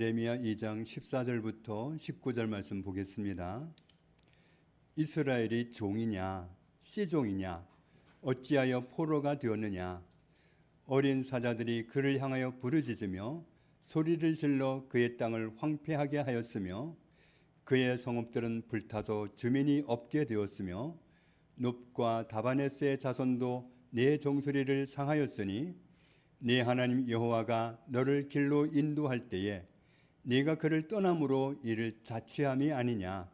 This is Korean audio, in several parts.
예레미야 2장 14절부터 19절 말씀 보겠습니다. 이스라엘이 종이냐 씨종이냐 어찌하여 포로가 되었느냐. 어린 사자들이 그를 향하여 부르짖으며 소리를 질러 그의 땅을 황폐하게 하였으며 그의 성읍들은 불타서 주민이 없게 되었으며 놉과 다바네스의 자손도 내 종소리를 상하였으니 네 하나님 여호와가 너를 길로 인도할 때에 네가 그를 떠남으로 이를 자취함이 아니냐.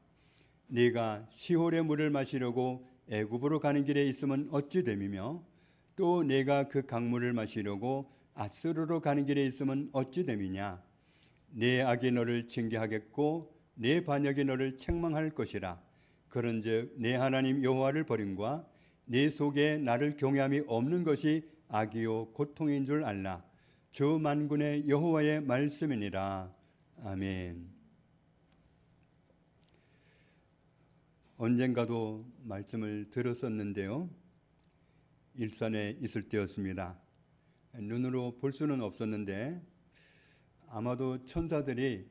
네가 시홀의 물을 마시려고 애굽으로 가는 길에 있으면 어찌 됨이며 또 네가 그 강물을 마시려고 아스루로 가는 길에 있으면 어찌 됨이냐. 네 악이 너를 징계하겠고 네 반역이 너를 책망할 것이라. 그런즉 네 하나님 여호와를 버림과 네 속에 나를 경외함이 없는 것이 악이요 고통인 줄 알라. 주 만군의 여호와의 말씀이니라. 아멘. 언젠가도 말씀을 들었었는데요. 일산에 있을 때였습니다. 눈으로 볼 수는 없었는데 아마도 천사들이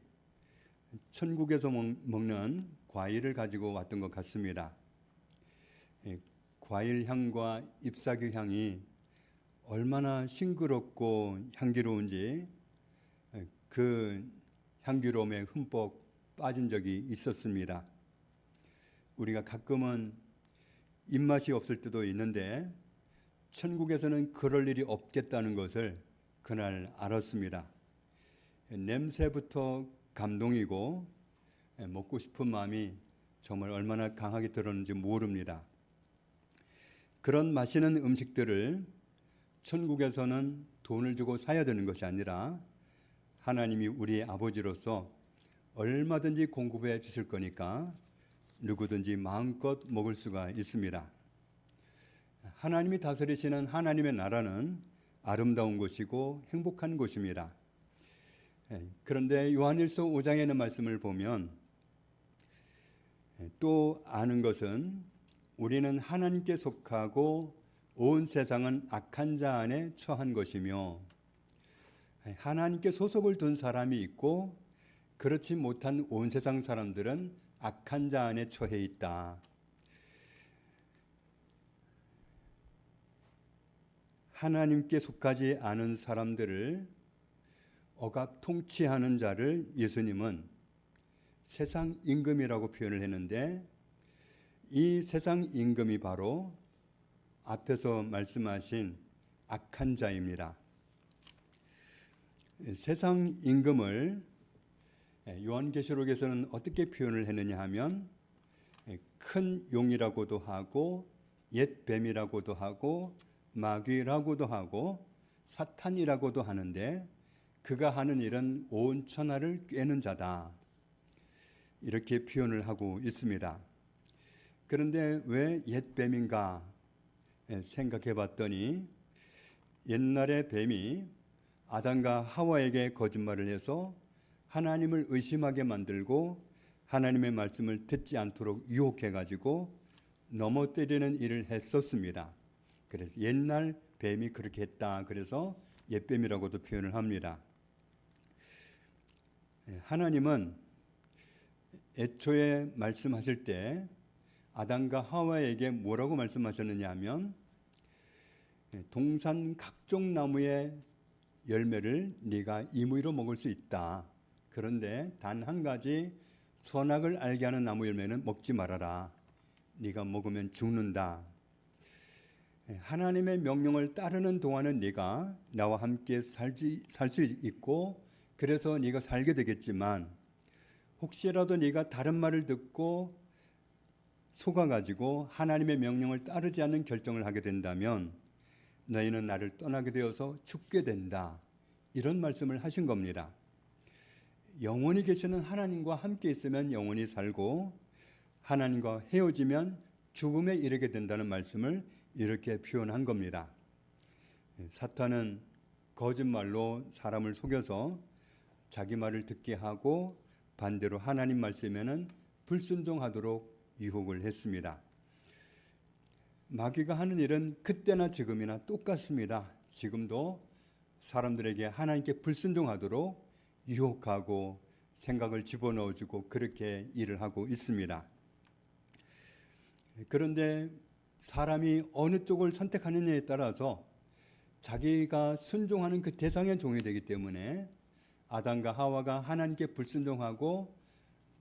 천국에서 먹는 과일을 가지고 왔던 것 같습니다. 과일 향과 잎사귀 향이 얼마나 싱그럽고 향기로운지 그 향기로움에 흠뻑 빠진 적이 있었습니다. 우리가 가끔은 입맛이 없을 때도 있는데 천국에서는 그럴 일이 없겠다는 것을 그날 알았습니다. 냄새부터 감동이고 먹고 싶은 마음이 정말 얼마나 강하게 들었는지 모릅니다. 그런 맛있는 음식들을 천국에서는 돈을 주고 사야 되는 것이 아니라 하나님이 우리의 아버지로서 얼마든지 공급해 주실 거니까 누구든지 마음껏 먹을 수가 있습니다. 하나님이 다스리시는 하나님의 나라는 아름다운 곳이고 행복한 곳입니다. 그런데 요한일서 5장에 있는 말씀을 보면 또 아는 것은 우리는 하나님께 속하고 온 세상은 악한 자 안에 처한 것이며, 하나님께 소속을 둔 사람이 있고 그렇지 못한 온 세상 사람들은 악한 자 안에 처해 있다. 하나님께 속하지 않은 사람들을 억압 통치하는 자를 예수님은 세상 임금이라고 표현을 했는데, 이 세상 임금이 바로 앞에서 말씀하신 악한 자입니다. 세상 임금을 요한계시록에서는 어떻게 표현을 했느냐 하면 큰 용이라고도 하고 옛 뱀이라고도 하고 마귀라고도 하고 사탄이라고도 하는데, 그가 하는 일은 온 천하를 꿰는 자다, 이렇게 표현을 하고 있습니다. 그런데 왜 옛 뱀인가 생각해 봤더니, 옛날에 뱀이 아담과 하와에게 거짓말을 해서 하나님을 의심하게 만들고 하나님의 말씀을 듣지 않도록 유혹해 가지고 넘어뜨리는 일을 했었습니다. 그래서 옛날 뱀이 그렇게 했다, 그래서 옛뱀이라고도 표현을 합니다. 하나님은 애초에 말씀하실 때 아담과 하와에게 뭐라고 말씀하셨느냐 하면, 동산 각종 나무의 열매를 네가 임의로 먹을 수 있다. 그런데 단 한 가지, 선악을 알게 하는 나무 열매는 먹지 말아라. 네가 먹으면 죽는다. 하나님의 명령을 따르는 동안은 네가 나와 함께 살 수 있고 그래서 네가 살게 되겠지만, 혹시라도 네가 다른 말을 듣고 속아가지고 하나님의 명령을 따르지 않는 결정을 하게 된다면 너희는 나를 떠나게 되어서 죽게 된다, 이런 말씀을 하신 겁니다. 영원히 계시는 하나님과 함께 있으면 영원히 살고 하나님과 헤어지면 죽음에 이르게 된다는 말씀을 이렇게 표현한 겁니다. 사탄은 거짓말로 사람을 속여서 자기 말을 듣게 하고 반대로 하나님 말씀에는 불순종하도록 유혹을 했습니다. 마귀가 하는 일은 그때나 지금이나 똑같습니다. 지금도 사람들에게 하나님께 불순종하도록 유혹하고 생각을 집어넣어주고 그렇게 일을 하고 있습니다. 그런데 사람이 어느 쪽을 선택하느냐에 따라서 자기가 순종하는 그 대상의 종이 되기 때문에 아담과 하와가 하나님께 불순종하고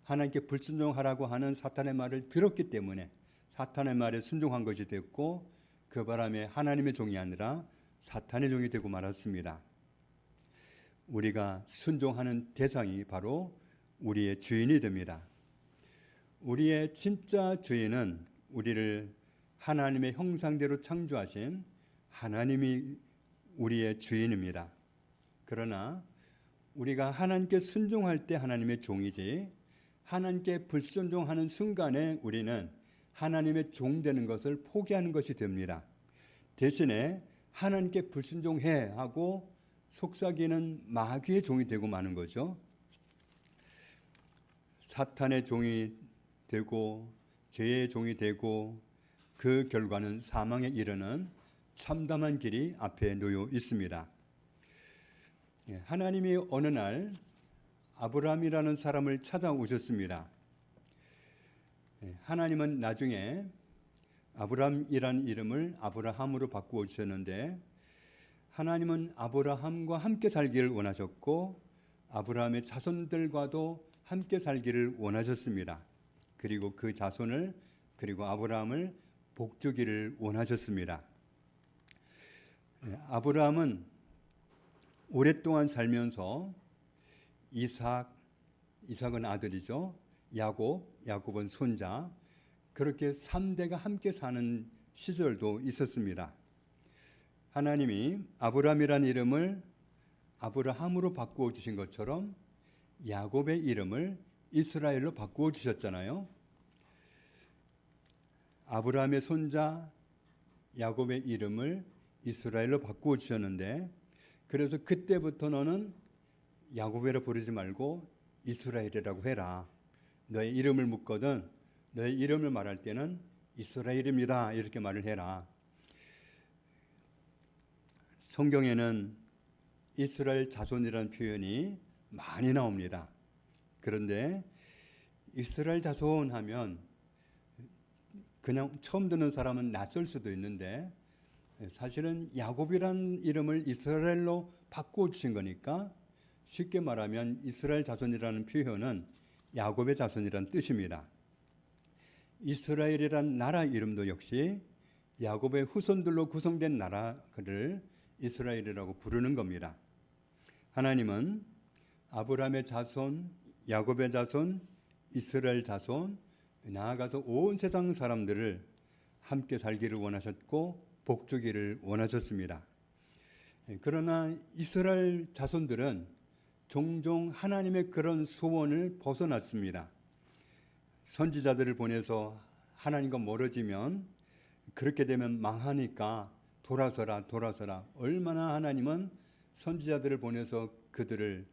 하나님께 불순종하라고 하는 사탄의 말을 들었기 때문에 사탄의 말에 순종한 것이 됐고 그 바람에 하나님의 종이 아니라 사탄의 종이 되고 말았습니다. 우리가 순종하는 대상이 바로 우리의 주인이 됩니다. 우리의 진짜 주인은 우리를 하나님의 형상대로 창조하신 하나님이 우리의 주인입니다. 그러나 우리가 하나님께 순종할 때 하나님의 종이지 하나님께 불순종하는 순간에 우리는 하나님의 종 되는 것을 포기하는 것이 됩니다. 대신에 하나님께 불순종해 하고 속삭이는 마귀의 종이 되고 마는 거죠. 사탄의 종이 되고 죄의 종이 되고 그 결과는 사망에 이르는 참담한 길이 앞에 놓여 있습니다. 하나님이 어느 날 아브라함이라는 사람을 찾아오셨습니다. 하나님은 나중에 아브라함이라는 이름을 아브라함으로 바꾸어 주셨는데 하나님은 아브라함과 함께 살기를 원하셨고 아브라함의 자손들과도 함께 살기를 원하셨습니다. 그리고 그 자손을 그리고 아브라함을 복주기를 원하셨습니다. 아브라함은 오랫동안 살면서 이삭은 아들이죠. 야곱은 손자. 그렇게 3대가 함께 사는 시절도 있었습니다. 하나님이 아브라함이라는 이름을 아브라함으로 바꾸어 주신 것처럼 야곱의 이름을 이스라엘로 바꾸어 주셨잖아요. 아브라함의 손자 야곱의 이름을 이스라엘로 바꾸어 주셨는데 그래서 그때부터 너는 야곱이라 부르지 말고 이스라엘이라고 해라. 너의 이름을 묻거든 너의 이름을 말할 때는 이스라엘입니다. 이렇게 말을 해라. 성경에는 이스라엘 자손이라는 표현이 많이 나옵니다. 그런데 이스라엘 자손 하면 그냥 처음 듣는 사람은 낯설 수도 있는데 사실은 야곱이라는 이름을 이스라엘로 바꾸어 주신 거니까 쉽게 말하면 이스라엘 자손이라는 표현은 야곱의 자손이라는 뜻입니다. 이스라엘이란 나라 이름도 역시 야곱의 후손들로 구성된 나라를 이스라엘이라고 부르는 겁니다. 하나님은 아브라함의 자손, 야곱의 자손, 이스라엘 자손, 나아가서 온 세상 사람들을 함께 살기를 원하셨고 복주기를 원하셨습니다. 그러나 이스라엘 자손들은 종종 하나님의 그런 소원을 벗어났습니다. 선지자들을 보내서 하나님과 멀어지면 그렇게 되면 망하니까 돌아서라. 얼마나 하나님은 선지자들을 보내서 그들을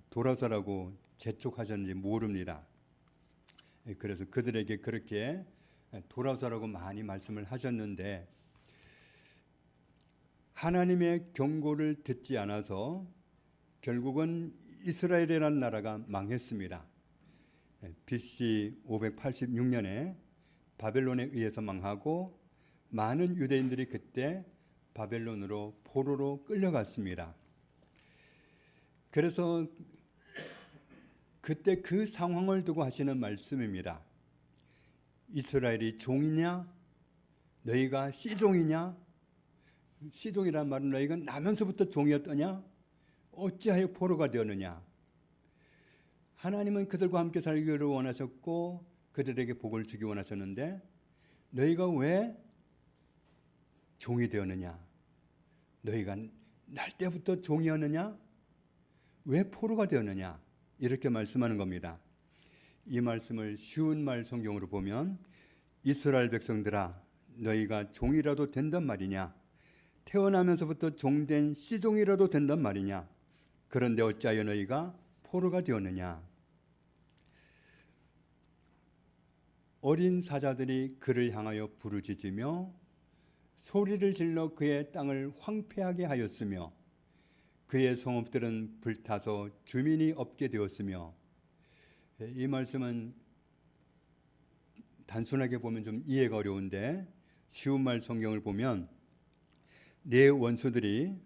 돌아서라고 재촉하셨는지 모릅니다. 그래서 그들에게 그렇게 돌아서라고 많이 말씀을 하셨는데 하나님의 경고를 듣지 않아서 결국은 이스라엘이라는 나라가 망했습니다. BC 586년에 바벨론에 의해서 망하고 많은 유대인들이 그때 바벨론으로 포로로 끌려갔습니다. 그래서 그때 그 상황을 두고 하시는 말씀입니다. 이스라엘이 종이냐? 너희가 씨종이냐? 씨종이란 말은 너희가 나면서부터 종이었더냐? 어찌하여 포로가 되었느냐? 하나님은 그들과 함께 살기를 원하셨고 그들에게 복을 주기 원하셨는데 너희가 왜 종이 되었느냐? 너희가 날 때부터 종이었느냐? 왜 포로가 되었느냐? 이렇게 말씀하는 겁니다. 이 말씀을 쉬운 말 성경으로 보면 이스라엘 백성들아 너희가 종이라도 된단 말이냐? 태어나면서부터 종된 씨종이라도 된단 말이냐? 그런데 어찌하여 너희가 포로가 되었느냐? 어린 사자들이 그를 향하여 부르짖으며 소리를 질러 그의 땅을 황폐하게 하였으며 그의 성읍들은 불타서 주민이 없게 되었으며, 이 말씀은 단순하게 보면 좀 이해가 어려운데 쉬운 말 성경을 보면 내 원수들이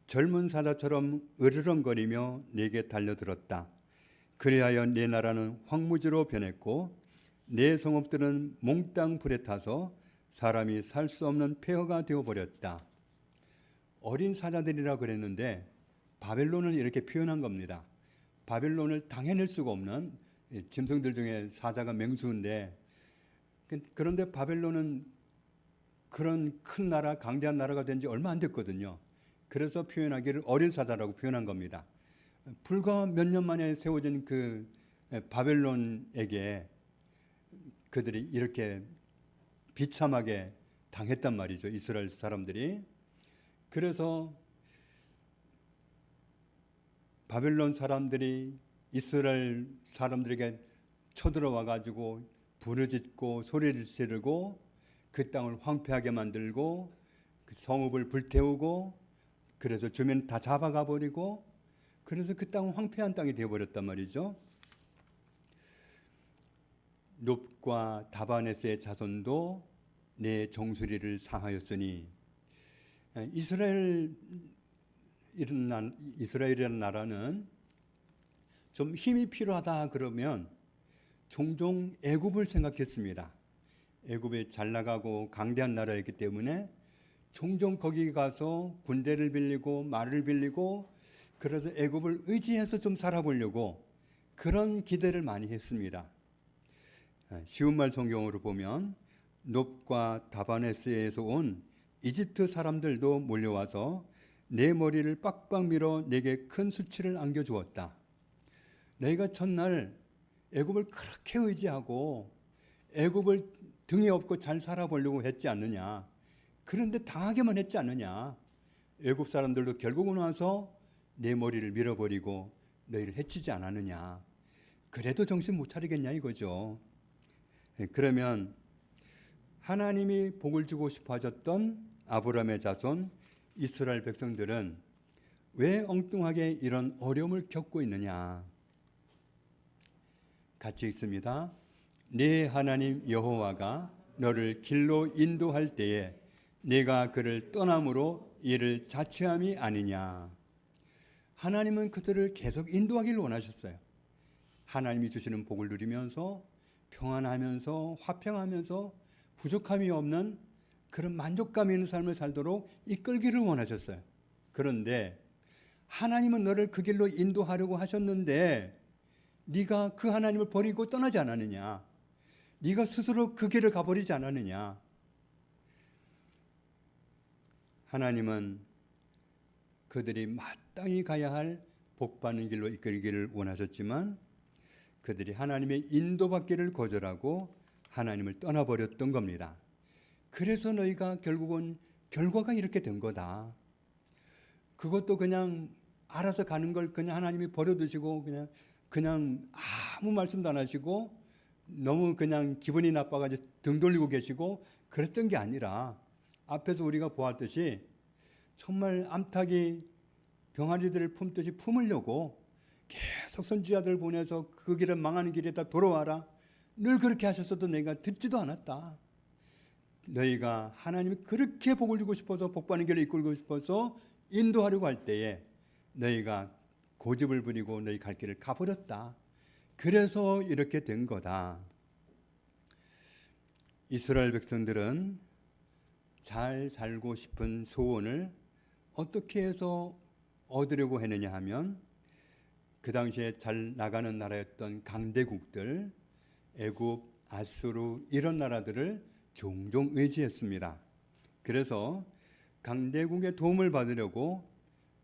젊은 사자처럼 으르렁거리며 내게 달려들었다. 그리하여 내 나라는 황무지로 변했고 내 성읍들은 몽땅 불에 타서 사람이 살 수 없는 폐허가 되어버렸다. 어린 사자들이라 그랬는데 바벨론을 이렇게 표현한 겁니다. 바벨론을 당해낼 수가 없는 짐승들 중에 사자가 맹수인데, 그런데 바벨론은 그런 큰 나라, 강대한 나라가 된 지 얼마 안 됐거든요. 그래서 표현하기를 어린 사자라고 표현한 겁니다. 불과 몇 년 만에 세워진 그 바벨론에게 그들이 이렇게 비참하게 당했단 말이죠. 이스라엘 사람들이. 그래서 바벨론 사람들이 이스라엘 사람들에게 쳐들어와 가지고 부르짖고 소리를 지르고 그 땅을 황폐하게 만들고 그 성읍을 불태우고, 그래서 주민 다 잡아가 버리고, 그래서 그 땅은 황폐한 땅이 되어버렸단 말이죠. 욥과 다바네스의 자손도 내 정수리를 상하였으니, 이스라엘이라는 나라는 좀 힘이 필요하다 그러면 종종 애굽을 생각했습니다. 애굽이 잘 나가고 강대한 나라였기 때문에 종종 거기 가서 군대를 빌리고 말을 빌리고, 그래서 애굽을 의지해서 좀 살아보려고 그런 기대를 많이 했습니다. 쉬운 말 성경으로 보면 욥과 다바네스에서 온 이집트 사람들도 몰려와서 내 머리를 빡빡 밀어 내게 큰 수치를 안겨주었다. 너희가 첫날 애굽을 그렇게 의지하고 애굽을 등에 업고 잘 살아보려고 했지 않느냐. 그런데 당하게만 했지 않느냐. 애굽 사람들도 결국은 와서 내 머리를 밀어버리고 너희를 해치지 않았느냐. 그래도 정신 못 차리겠냐 이거죠. 그러면 하나님이 복을 주고 싶어 하셨던 아브라함의 자손 이스라엘 백성들은 왜 엉뚱하게 이런 어려움을 겪고 있느냐. 같이 읽습니다. 네 하나님 여호와가 너를 길로 인도할 때에 네가 그를 떠남으로 이를 자취함이 아니냐. 하나님은 그들을 계속 인도하기를 원하셨어요. 하나님이 주시는 복을 누리면서 평안하면서 화평하면서 부족함이 없는 그런 만족감 있는 삶을 살도록 이끌기를 원하셨어요. 그런데 하나님은 너를 그 길로 인도하려고 하셨는데 네가 그 하나님을 버리고 떠나지 않았느냐. 네가 스스로 그 길을 가버리지 않았느냐. 하나님은 그들이 마땅히 가야 할 복받는 길로 이끌기를 원하셨지만 그들이 하나님의 인도받기를 거절하고 하나님을 떠나버렸던 겁니다. 그래서 너희가 결국은 결과가 이렇게 된 거다. 그것도 그냥 알아서 가는 걸 그냥 하나님이 버려두시고 그냥 아무 말씀도 안 하시고 너무 그냥 기분이 나빠가지고 등 돌리고 계시고 그랬던 게 아니라 앞에서 우리가 보았듯이 정말 암탉이 병아리들을 품듯이 품으려고 계속 선지자들 보내서 그 길은 망하는 길에다 돌아와라. 늘 그렇게 하셨어도 내가 듣지도 않았다. 너희가 하나님이 그렇게 복을 주고 싶어서 복받는 길을 이끌고 싶어서 인도하려고 할 때에 너희가 고집을 부리고 너희 갈 길을 가버렸다. 그래서 이렇게 된 거다. 이스라엘 백성들은 잘 살고 싶은 소원을 어떻게 해서 얻으려고 했느냐 하면 그 당시에 잘 나가는 나라였던 강대국들, 애굽, 아수르 이런 나라들을 종종 의지했습니다. 그래서 강대국의 도움을 받으려고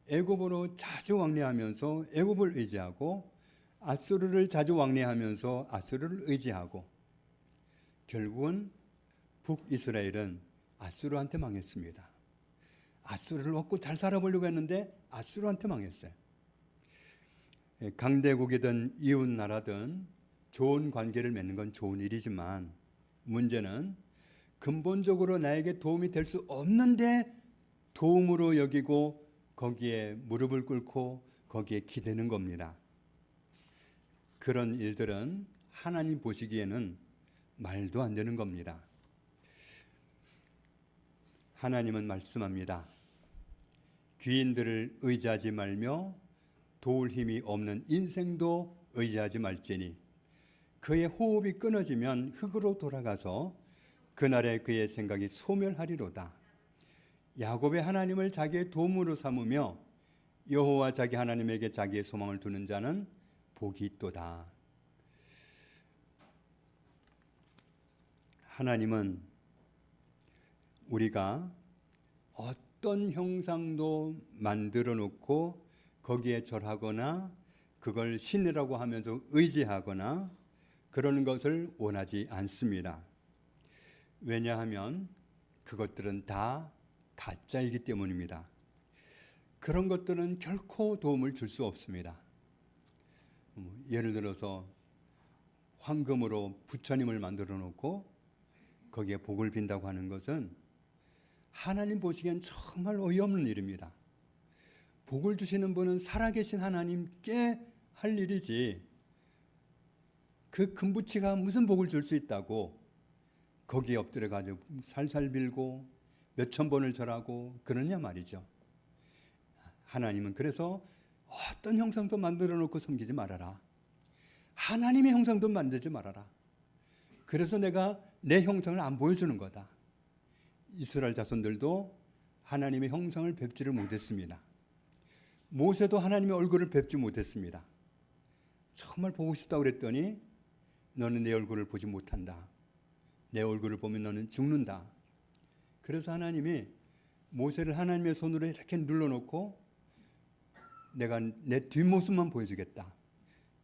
애굽으로 자주 왕래하면서 애굽을 의지하고 아수르를 자주 왕래하면서 아수르를 의지하고 결국은 북이스라엘은 아수르한테 망했습니다. 아수르를 얻고 잘 살아보려고 했는데 아수르한테 망했어요. 강대국이든 이웃 나라든 좋은 관계를 맺는 건 좋은 일이지만 문제는 근본적으로 나에게 도움이 될 수 없는데 도움으로 여기고 거기에 무릎을 꿇고 거기에 기대는 겁니다. 그런 일들은 하나님 보시기에는 말도 안 되는 겁니다. 하나님은 말씀합니다. 귀인들을 의지하지 말며 도울 힘이 없는 인생도 의지하지 말지니 그의 호흡이 끊어지면 흙으로 돌아가서 그날에 그의 생각이 소멸하리로다. 야곱의 하나님을 자기의 도움으로 삼으며 여호와 자기 하나님에게 자기의 소망을 두는 자는 복이 있도다. 하나님은 우리가 어떤 형상도 만들어 놓고 거기에 절하거나 그걸 신이라고 하면서 의지하거나 그런 것을 원하지 않습니다. 왜냐하면 그것들은 다 가짜이기 때문입니다. 그런 것들은 결코 도움을 줄 수 없습니다. 예를 들어서 황금으로 부처님을 만들어 놓고 거기에 복을 빈다고 하는 것은 하나님 보시기엔 정말 어이없는 일입니다. 복을 주시는 분은 살아계신 하나님께 할 일이지 그 금부치가 무슨 복을 줄 수 있다고 거기에 엎드려 가지고 살살 빌고 몇천 번을 절하고 그러냐 말이죠. 하나님은 그래서 어떤 형상도 만들어 놓고 섬기지 말아라. 하나님의 형상도 만들지 말아라. 그래서 내가 내 형상을 안 보여주는 거다. 이스라엘 자손들도 하나님의 형상을 뵙지를 못했습니다. 모세도 하나님의 얼굴을 뵙지 못했습니다. 정말 보고 싶다고 그랬더니 너는 내 얼굴을 보지 못한다. 내 얼굴을 보면 너는 죽는다. 그래서 하나님이 모세를 하나님의 손으로 이렇게 눌러놓고 내가 내 뒷모습만 보여주겠다.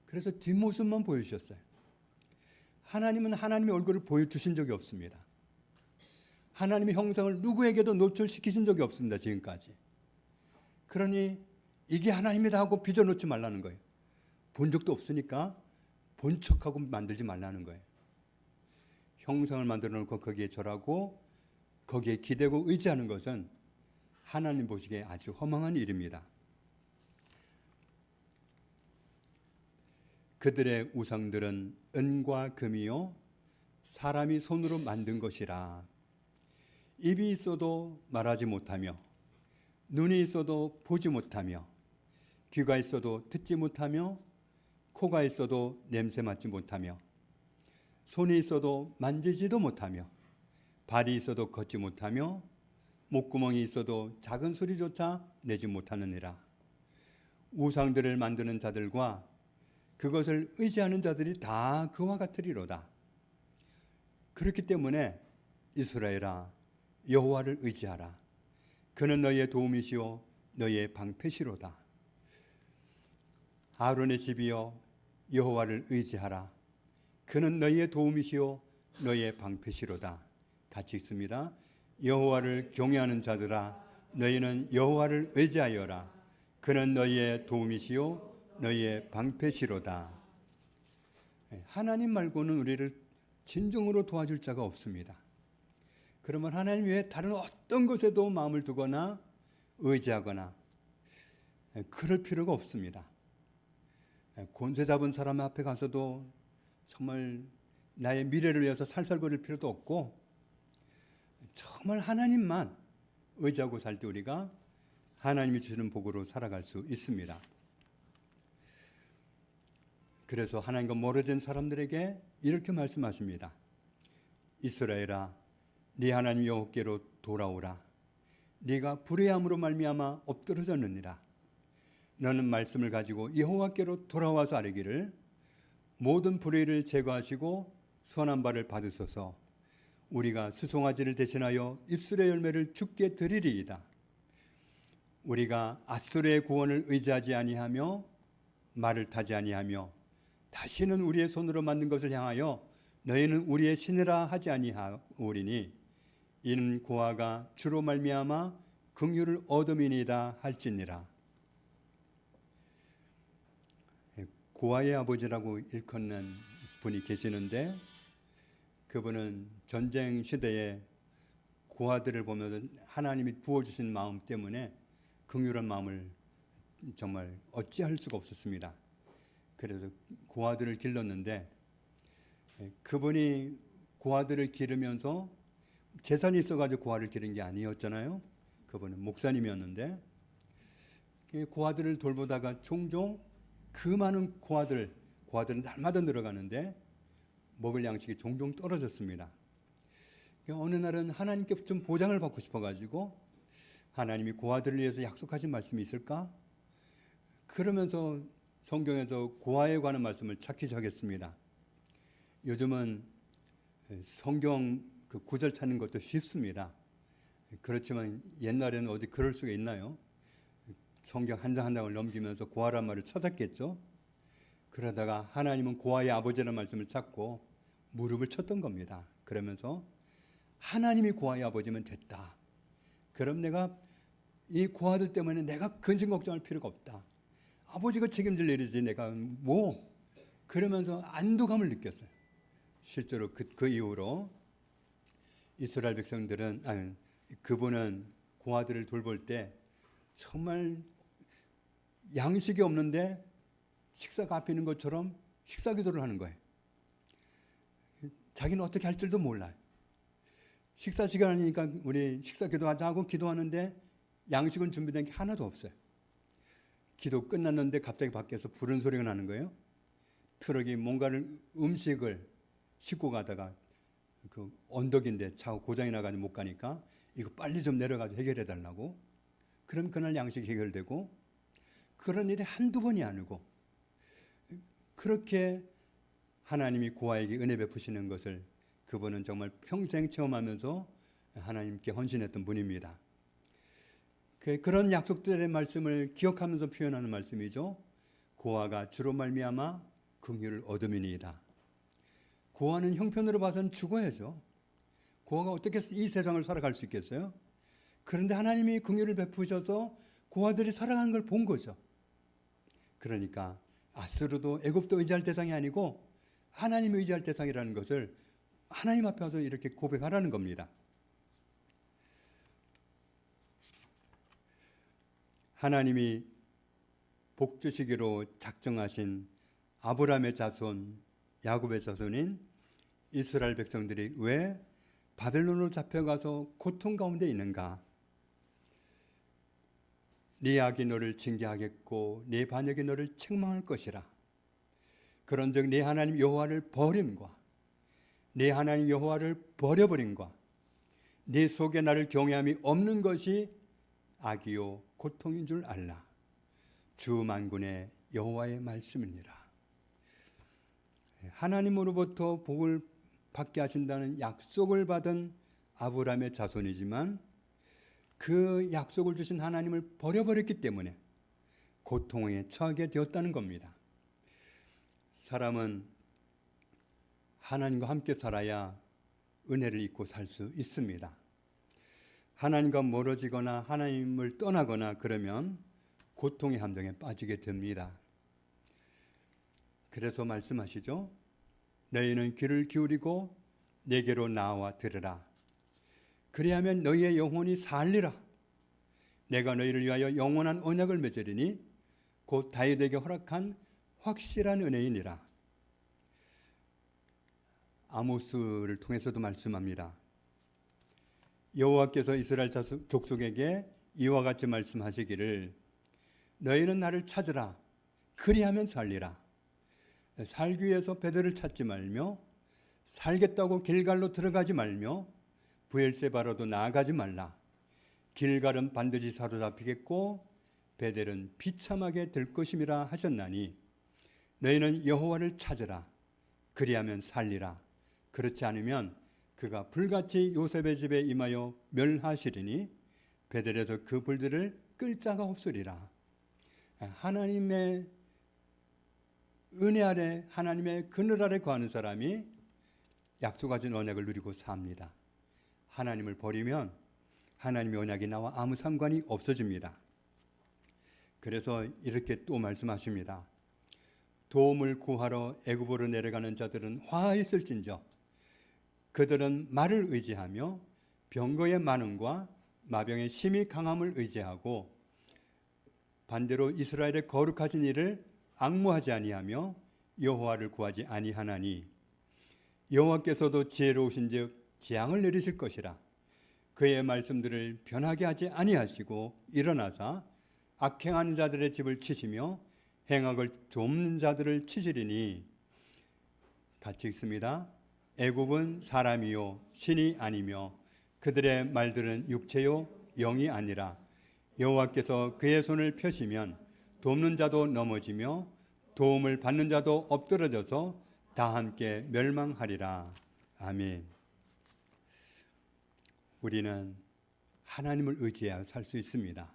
그래서 뒷모습만 보여주셨어요. 하나님은 하나님의 얼굴을 보여주신 적이 없습니다. 하나님의 형상을 누구에게도 노출시키신 적이 없습니다. 지금까지. 그러니 이게 하나님이다 하고 빚어놓지 말라는 거예요. 본 적도 없으니까 본 척하고 만들지 말라는 거예요. 형상을 만들어 놓고 거기에 절하고 거기에 기대고 의지하는 것은 하나님 보시기에 아주 허망한 일입니다. 그들의 우상들은 은과 금이요 사람이 손으로 만든 것이라. 입이 있어도 말하지 못하며 눈이 있어도 보지 못하며 귀가 있어도 듣지 못하며 코가 있어도 냄새 맡지 못하며 손이 있어도 만지지도 못하며 발이 있어도 걷지 못하며 목구멍이 있어도 작은 소리조차 내지 못하느니라. 우상들을 만드는 자들과 그것을 의지하는 자들이 다 그와 같으리로다. 그렇기 때문에 이스라엘아 여호와를 의지하라. 그는 너희의 도움이시요 너희의 방패시로다. 아론의 집이여 여호와를 의지하라. 그는 너희의 도움이시요 너희의 방패시로다. 같이 읽습니다. 여호와를 경외하는 자들아 너희는 여호와를 의지하여라. 그는 너희의 도움이시요 너희의 방패시로다. 하나님 말고는 우리를 진정으로 도와줄 자가 없습니다. 그러면 하나님 외에 다른 어떤 것에도 마음을 두거나 의지하거나 그럴 필요가 없습니다. 권세 잡은 사람 앞에 가서도 정말 나의 미래를 위해서 살살거릴 필요도 없고 정말 하나님만 의지하고 살 때 우리가 하나님이 주시는 복으로 살아갈 수 있습니다. 그래서 하나님과 멀어진 사람들에게 이렇게 말씀하십니다. 이스라엘아 네 하나님 여호와께로 돌아오라. 네가 불의함으로 말미암아 엎드러졌느니라. 너는 말씀을 가지고 여호와께로 돌아와서 아뢰기를 모든 불의를 제거하시고 선한 바를 받으소서. 우리가 수송아지를 대신하여 입술의 열매를 주께 드리리이다. 우리가 아수르의 구원을 의지하지 아니하며 말을 타지 아니하며 다시는 우리의 손으로 만든 것을 향하여 너희는 우리의 신이라 하지 아니하오리니 이는 고아가 주로 말미암아 긍휼을 얻음이니이다 할지니라. 고아의 아버지라고 일컫는 분이 계시는데 그분은 전쟁 시대에 고아들을 보면서 하나님이 부어주신 마음 때문에 긍휼한 마음을 정말 어찌할 수가 없었습니다. 그래서 고아들을 길렀는데 그분이 고아들을 기르면서 재산이 있어가지고 고아를 기른 게 아니었잖아요. 그분은 목사님이었는데 고아들을 돌보다가 종종 그 많은 고아들은 날마다 늘어가는데 먹을 양식이 종종 떨어졌습니다. 어느 날은 하나님께 좀 보장을 받고 싶어가지고 하나님이 고아들을 위해서 약속하신 말씀이 있을까? 그러면서 성경에서 고아에 관한 말씀을 찾기 시작했습니다. 요즘은 성경 그 구절 찾는 것도 쉽습니다. 그렇지만 옛날에는 어디 그럴 수가 있나요? 성경 한 장 한 장을 넘기면서 고아란 말을 찾았겠죠. 그러다가 하나님은 고아의 아버지라는 말씀을 찾고 무릎을 쳤던 겁니다. 그러면서 하나님이 고아의 아버지면 됐다. 그럼 내가 이 고아들 때문에 내가 근심 걱정할 필요가 없다. 아버지가 책임질 일이지 내가 뭐. 그러면서 안도감을 느꼈어요. 실제로 그 이후로 이스라엘 백성들은 그분은 고아들을 돌볼 때 정말 양식이 없는데 식사가 앞에 있는 것처럼 식사 기도를 하는 거예요. 자기는 어떻게 할 줄도 몰라요. 식사 시간이니까 우리 식사 기도하자 하고 기도하는데 양식은 준비된 게 하나도 없어요. 기도 끝났는데 갑자기 밖에서 부른 소리가 나는 거예요. 트럭이 뭔가를 음식을 싣고 가다가 그 언덕인데 차 고장이 나가지고 못 가니까 이거 빨리 좀 내려가지고 해결해 달라고. 그럼 그날 양식이 해결되고 그런 일이 한두 번이 아니고 그렇게 하나님이 고아에게 은혜 베푸시는 것을 그분은 정말 평생 체험하면서 하나님께 헌신했던 분입니다. 그런 약속들의 말씀을 기억하면서 표현하는 말씀이죠. 고아가 주로 말미암아 긍휼을 얻음이니이다. 고아는 형편으로 봐서는 죽어야죠. 고아가 어떻게 이 세상을 살아갈 수 있겠어요? 그런데 하나님이 긍휼을 베푸셔서 고아들이 살아가는 걸 본 거죠. 그러니까 아수르도 애굽도 의지할 대상이 아니고 하나님 의지할 대상이라는 것을 하나님 앞에 와서 이렇게 고백하라는 겁니다. 하나님이 복주시기로 작정하신 아브라함의 자손, 야곱의 자손인 이스라엘 백성들이 왜 바벨론으로 잡혀가서 고통 가운데 있는가? 네 악이 너를 징계하겠고 네 반역이 너를 책망할 것이라. 그런즉 네 하나님 여호와를 버림과 네 하나님 여호와를 버려버림과 네 속에 나를 경외함이 없는 것이 악이요 고통인 줄 알라. 주 만군의 여호와의 말씀이니라. 하나님으로부터 복을 받게 하신다는 약속을 받은 아브라함의 자손이지만 그 약속을 주신 하나님을 버려버렸기 때문에 고통에 처하게 되었다는 겁니다. 사람은 하나님과 함께 살아야 은혜를 잊고 살 수 있습니다. 하나님과 멀어지거나 하나님을 떠나거나 그러면 고통의 함정에 빠지게 됩니다. 그래서 말씀하시죠. 너희는 귀를 기울이고 내게로 나와 들으라. 그리하면 너희의 영혼이 살리라. 내가 너희를 위하여 영원한 언약을 맺으리니 곧 다윗에게 허락한 확실한 은혜이니라. 아모스를 통해서도 말씀합니다. 여호와께서 이스라엘 족속에게 이와 같이 말씀하시기를 너희는 나를 찾으라. 그리하면 살리라. 살기 위해서 베델을 찾지 말며 살겠다고 길갈로 들어가지 말며 브엘세바로도 나아가지 말라. 길갈은 반드시 사로잡히겠고 베델은 비참하게 될 것임이라 하셨나니 너희는 여호와를 찾으라. 그리하면 살리라. 그렇지 않으면 그가 불같이 요셉의 집에 임하여 멸하시리니 베델에서 그 불들을 끌 자가 없으리라. 하나님의 은혜 아래 하나님의 그늘 아래 거하는 사람이 약속하신 언약을 누리고 삽니다. 하나님을 버리면 하나님의 언약이 나와 아무 상관이 없어집니다. 그래서 이렇게 또 말씀하십니다. 도움을 구하러 애굽으로 내려가는 자들은 화있을진저 그들은 말을 의지하며 병거의 많음과 마병의 심히 강함을 의지하고 반대로 이스라엘의 거룩하신 일을 앙모하지 아니하며 여호와를 구하지 아니하나니 여호와께서도 지혜로우신즉 재앙을 내리실 것이라. 그의 말씀들을 변하게 하지 아니하시고 일어나사 악행하는 자들의 집을 치시며 행악을 돕는 자들을 치시리니. 같이 읽습니다. 애굽은 사람이요 신이 아니며 그들의 말들은 육체요 영이 아니라 여호와께서 그의 손을 펴시면 돕는 자도 넘어지며 도움을 받는 자도 엎드러져서 다 함께 멸망하리라. 아멘. 우리는 하나님을 의지하여 살 수 있습니다.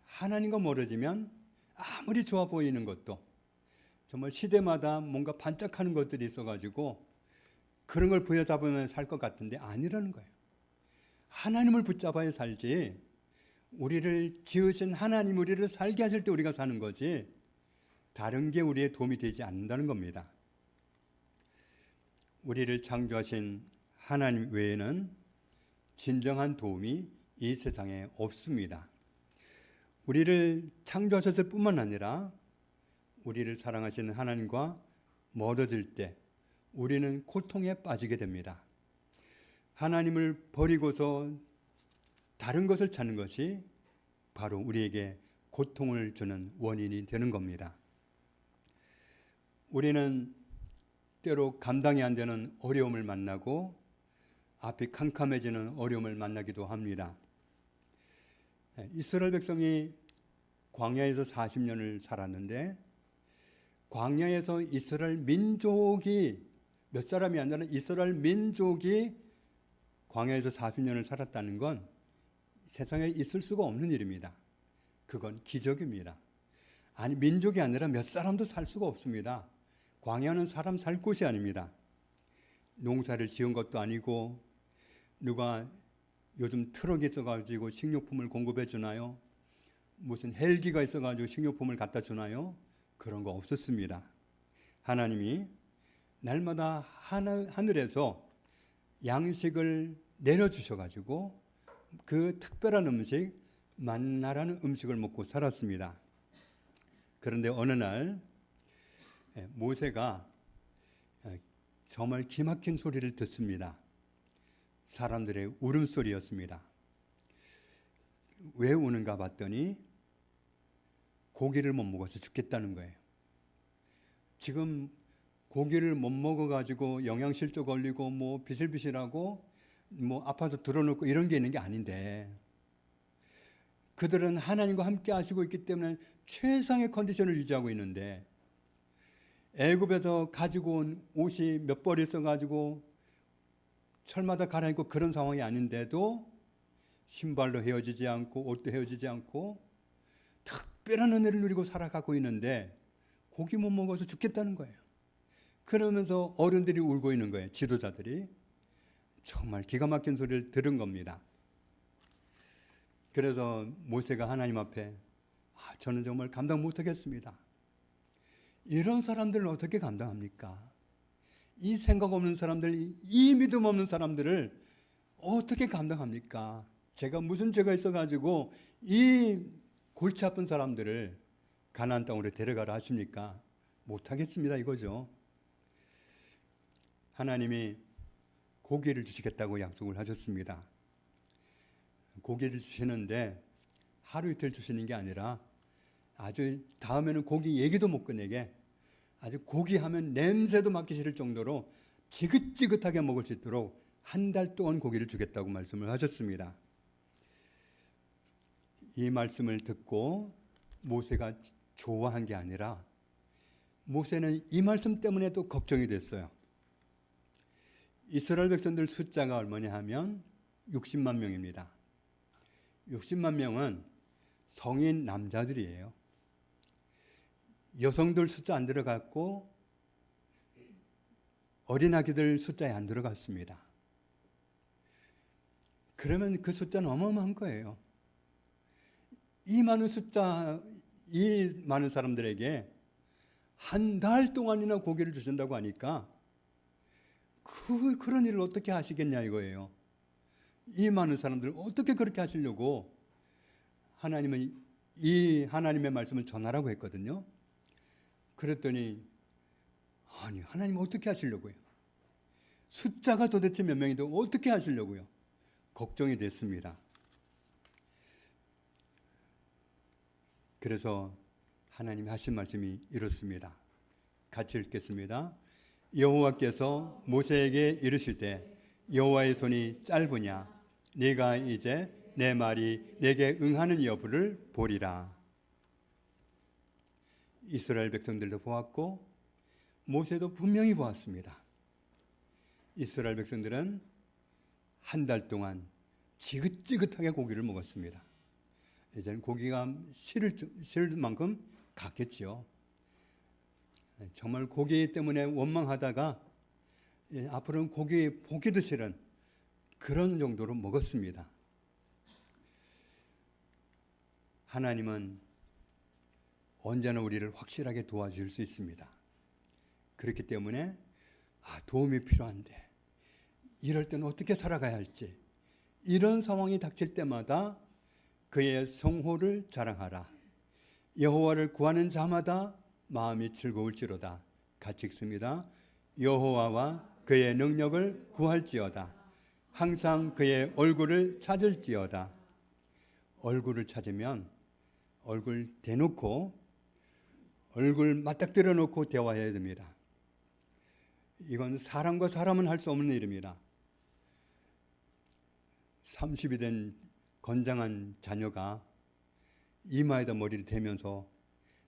하나님과 멀어지면 아무리 좋아 보이는 것도 정말 시대마다 뭔가 반짝하는 것들이 있어가지고 그런 걸 부여잡으면 살 것 같은데 아니라는 거예요. 하나님을 붙잡아야 살지, 우리를 지으신 하나님 우리를 살게 하실 때 우리가 사는 거지 다른 게 우리의 도움이 되지 않는다는 겁니다. 우리를 창조하신 하나님 외에는 진정한 도움이 이 세상에 없습니다. 우리를 창조하셨을 뿐만 아니라 우리를 사랑하시는 하나님과 멀어질 때 우리는 고통에 빠지게 됩니다. 하나님을 버리고서 다른 것을 찾는 것이 바로 우리에게 고통을 주는 원인이 되는 겁니다. 우리는 때로 감당이 안 되는 어려움을 만나고 앞이 캄캄해지는 어려움을 만나기도 합니다. 이스라엘 백성이 광야에서 40년을 살았는데 광야에서 이스라엘 민족이 몇 사람이 아니라 이스라엘 민족이 광야에서 40년을 살았다는 건 세상에 있을 수가 없는 일입니다. 그건 기적입니다. 아니, 민족이 아니라 몇 사람도 살 수가 없습니다. 광야는 사람 살 곳이 아닙니다. 농사를 지은 것도 아니고 누가 요즘 트럭이 있어가지고 식료품을 공급해 주나요? 무슨 헬기가 있어가지고 식료품을 갖다 주나요? 그런 거 없었습니다. 하나님이 날마다 하늘에서 양식을 내려주셔가지고 그 특별한 음식, 만나라는 음식을 먹고 살았습니다. 그런데 어느 날 모세가 정말 기막힌 소리를 듣습니다. 사람들의 울음소리였습니다. 왜 우는가 봤더니 고기를 못 먹어서 죽겠다는 거예요. 지금 고기를 못 먹어가지고 영양실조 걸리고 뭐 비실비실하고 뭐 아파서 드러눕고 이런 게 있는 게 아닌데 그들은 하나님과 함께 하시고 있기 때문에 최상의 컨디션을 유지하고 있는데 애굽에서 가지고 온 옷이 몇 벌 있어가지고 철마다 갈아입고 그런 상황이 아닌데도 신발도 헤어지지 않고 옷도 헤어지지 않고 특별한 은혜를 누리고 살아가고 있는데 고기 못 먹어서 죽겠다는 거예요. 그러면서 어른들이 울고 있는 거예요. 지도자들이. 정말 기가 막힌 소리를 들은 겁니다. 그래서 모세가 하나님 앞에 저는 정말 감당 못하겠습니다. 이런 사람들을 어떻게 감당합니까? 이 생각 없는 사람들, 이 믿음 없는 사람들을 어떻게 감당합니까? 제가 무슨 죄가 있어가지고 이 골치 아픈 사람들을 가나안 땅으로 데려가라 하십니까? 못하겠습니다 이거죠. 하나님이 고기를 주시겠다고 약속을 하셨습니다. 고기를 주시는데 하루 이틀 주시는 게 아니라 아주 다음에는 고기 얘기도 못 꺼내게 아주 고기 하면 냄새도 맡기 싫을 정도로 지긋지긋하게 먹을 수 있도록 한 달 동안 고기를 주겠다고 말씀을 하셨습니다. 이 말씀을 듣고 모세가 좋아한 게 아니라 모세는 이 말씀 때문에도 걱정이 됐어요. 이스라엘 백성들 숫자가 얼마냐 하면 60만 명입니다. 60만 명은 성인 남자들이에요. 여성들 숫자 안 들어갔고 어린아기들 숫자에 안 들어갔습니다. 그러면 그 숫자는 어마어마한 거예요. 이 많은 숫자, 이 많은 사람들에게 한 달 동안이나 고기를 주신다고 하니까 그런 일을 어떻게 하시겠냐 이거예요. 이 많은 사람들을 어떻게 그렇게 하시려고 하나님은 이 하나님의 말씀을 전하라고 했거든요. 그랬더니 아니 하나님 어떻게 하시려고요? 숫자가 도대체 몇 명인데 어떻게 하시려고요? 걱정이 됐습니다. 그래서 하나님이 하신 말씀이 이렇습니다. 같이 읽겠습니다. 여호와께서 모세에게 이르실 때 여호와의 손이 짧으냐 네가 이제 내 말이 내게 응하는 여부를 보리라. 이스라엘 백성들도 보았고 모세도 분명히 보았습니다. 이스라엘 백성들은 한 달 동안 지긋지긋하게 고기를 먹었습니다. 이제는 고기가 싫을 만큼 갔겠지요. 정말 고기 때문에 원망하다가 앞으로는 고기 보기도 싫은 그런 정도로 먹었습니다. 하나님은 언제나 우리를 확실하게 도와줄 수 있습니다. 그렇기 때문에 도움이 필요한데 이럴 때는 어떻게 살아가야 할지 이런 상황이 닥칠 때마다 그의 성호를 자랑하라. 여호와를 구하는 자마다 마음이 즐거울지로다. 같이 읽습니다. 여호와와 그의 능력을 구할지어다. 항상 그의 얼굴을 찾을지어다. 얼굴을 찾으면 얼굴 대놓고 얼굴 맞닥뜨려 놓고 대화해야 됩니다. 이건 사람과 사람은 할 수 없는 일입니다. 30이 된 건장한 자녀가 이마에다 머리를 대면서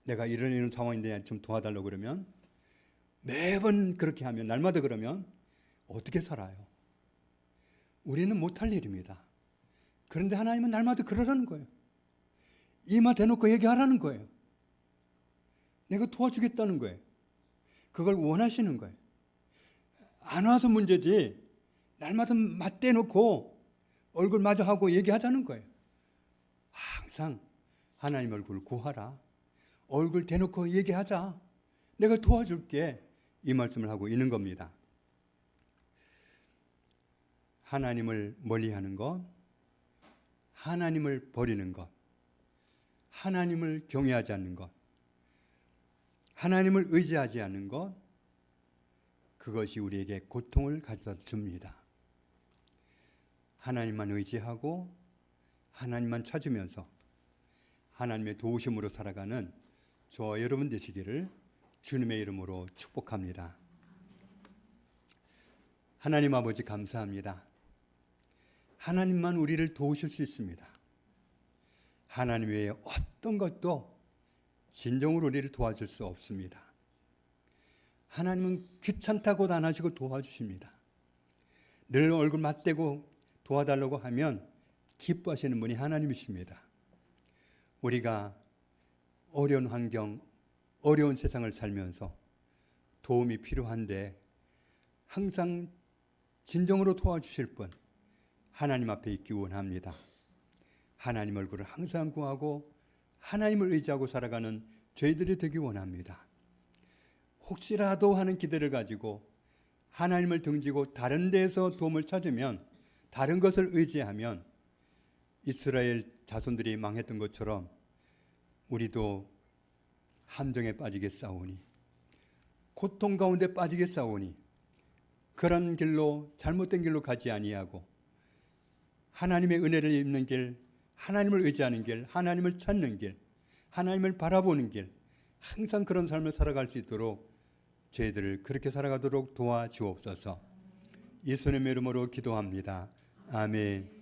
내가 이런 상황인데 좀 도와달라고 그러면 매번 그렇게 하면 날마다 그러면 어떻게 살아요? 우리는 못할 일입니다. 그런데 하나님은 날마다 그러라는 거예요. 이마 대놓고 얘기하라는 거예요. 내가 도와주겠다는 거예요. 그걸 원하시는 거예요. 안 와서 문제지 날마다 맞대놓고 얼굴 마주하고 얘기하자는 거예요. 항상 하나님 얼굴 구하라. 얼굴 대놓고 얘기하자. 내가 도와줄게. 이 말씀을 하고 있는 겁니다. 하나님을 멀리하는 것, 하나님을 버리는 것, 하나님을 경외하지 않는 것, 하나님을 의지하지 않는 것, 그것이 우리에게 고통을 가져다 줍니다. 하나님만 의지하고 하나님만 찾으면서 하나님의 도우심으로 살아가는 저와 여러분 되시기를 주님의 이름으로 축복합니다. 하나님 아버지 감사합니다. 하나님만 우리를 도우실 수 있습니다. 하나님 외에 어떤 것도 진정으로 우리를 도와줄 수 없습니다. 하나님은 귀찮다고도 안 하시고 도와주십니다. 늘 얼굴 맞대고 도와달라고 하면 기뻐하시는 분이 하나님이십니다. 우리가 어려운 환경, 어려운 세상을 살면서 도움이 필요한데 항상 진정으로 도와주실 분 하나님 앞에 있기 원합니다. 하나님 얼굴을 항상 구하고 하나님을 의지하고 살아가는 저희들이 되기 원합니다. 혹시라도 하는 기대를 가지고 하나님을 등지고 다른 데에서 도움을 찾으면 다른 것을 의지하면 이스라엘 자손들이 망했던 것처럼 우리도 함정에 빠지겠사오니 고통 가운데 빠지겠사오니 그런 길로 잘못된 길로 가지 아니하고 하나님의 은혜를 입는 길, 하나님을 의지하는 길, 하나님을 찾는 길, 하나님을 바라보는 길, 항상 그런 삶을 살아갈 수 있도록 저희들을 그렇게 살아가도록 도와주옵소서. 예수님의 이름으로 기도합니다. 아멘.